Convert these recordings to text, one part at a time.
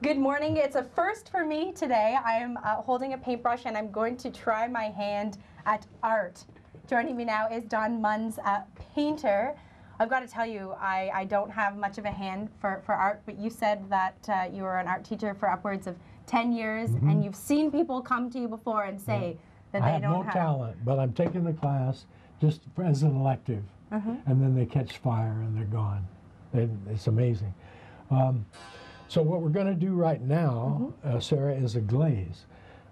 Good morning. It's a first for me today. I am holding a paintbrush and I'm going to try my hand at art. Joining me now is Don Munz, painter. I've got to tell you, I don't have much of a hand for art, but you said that you were an art teacher for upwards of 10 years, and you've seen people come to you before and say that they don't have... I have no talent, but I'm taking the class just as an elective, and then they catch fire and they're gone. It's amazing. So what we're going to do right now, Sarah, is a glaze.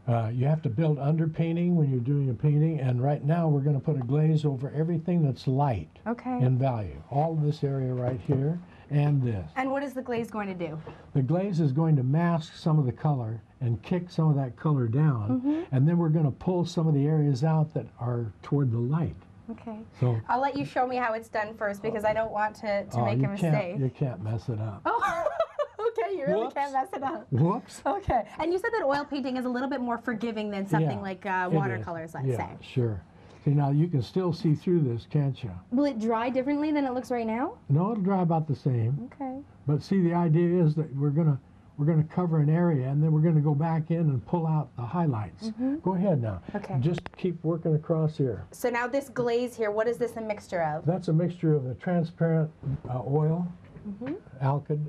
You have to build underpainting when you're doing a painting, and right now we're going to put a glaze over everything that's light in value. All of this area right here and this. And what is the glaze going to do? The glaze is going to mask some of the color and kick some of that color down, and then we're going to pull some of the areas out that are toward the light. Okay. So I'll let you show me how it's done first, because I don't want to make a mistake. You can't mess it up. Oh. Okay, you really can't mess it up. Whoops. Okay. And you said that oil painting is a little bit more forgiving than something like watercolors, let's say. Yeah, sure. See, now you can still see through this, can't you? Will it dry differently than it looks right now? No, it'll dry about the same. Okay. But see, the idea is that we're gonna cover an area, and then we're gonna go back in and pull out the highlights. Go ahead now. Okay. Just keep working across here. So now this glaze here, what is this a mixture of? That's a mixture of a transparent oil, alkyd,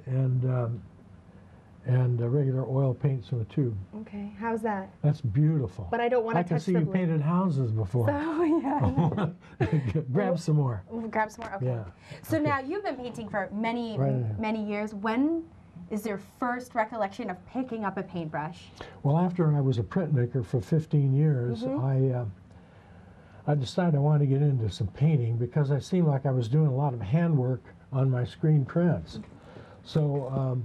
and regular oil paints from a tube. Okay, how's that? That's beautiful. But I don't want to touch the... I can see you painted houses before. Oh, yeah. Grab some more. Grab some more, okay. Yeah. So now you've been painting for many years. When is your first recollection of picking up a paintbrush? Well, after I was a printmaker for 15 years, I decided I wanted to get into some painting because I seemed like I was doing a lot of handwork on my screen prints. So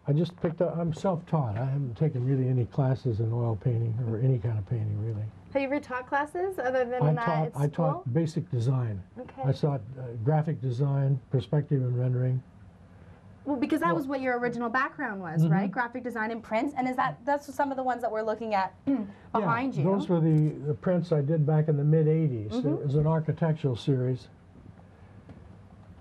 I just picked up, I'm self-taught. I haven't taken really any classes in oil painting or any kind of painting, really. Have you ever taught classes other than at school? I taught basic design. Okay. I taught graphic design, perspective and rendering. Well, because that was what your original background was, right? Graphic design and prints. And that's some of the ones that we're looking at behind you. Those were the prints I did back in the mid-'80s. It was an architectural series.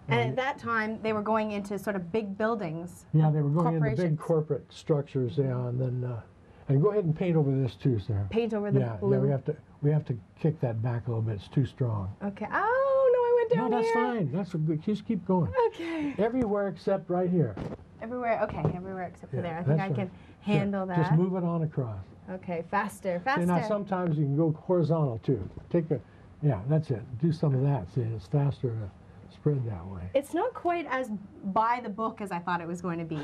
And at that time, they were going into sort of big buildings. Yeah, they were going into big corporate structures, and then and go ahead and paint over this too, Sarah. Paint over the blue. Yeah, we have to kick that back a little bit. It's too strong. Okay. Oh no, I went down here. No, that's here. fine. That's a good. Just keep going. Okay. Everywhere except right here. Everywhere. Okay. Everywhere except for there. I think I can handle that. Just move it on across. Okay. Faster. Faster. See, now sometimes you can go horizontal too. Take a. Yeah, that's it. Do some of that. See, it's faster to spread that way. It's not quite as by the book as I thought it was going to be.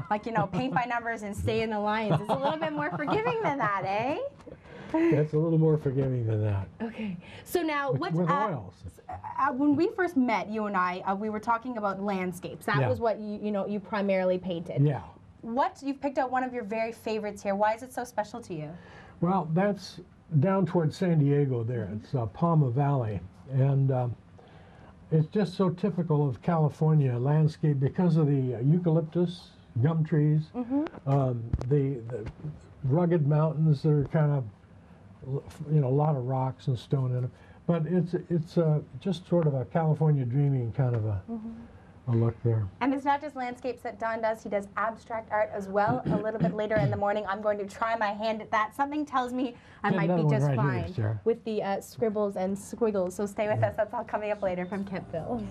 Like, you know, paint by numbers and stay in the lines. It's a little bit more forgiving than that, eh? It's a little more forgiving than that. Okay. So now, with oils. When we first met, you and I, we were talking about landscapes. That was what you primarily painted. Yeah. You've picked out one of your very favorites here. Why is it so special to you? Well, that's down towards San Diego there. It's Palma Valley. And it's just so typical of California landscape because of the eucalyptus, gum trees, the rugged mountains that are kind of, a lot of rocks and stone in them. But it's just sort of a California dreaming kind of a look there. And it's not just landscapes that Don does. He does abstract art as well. A little bit later in the morning, I'm going to try my hand at that. Something tells me I might be just fine with the scribbles and squiggles. So stay with us. That's all coming up later from Kempville.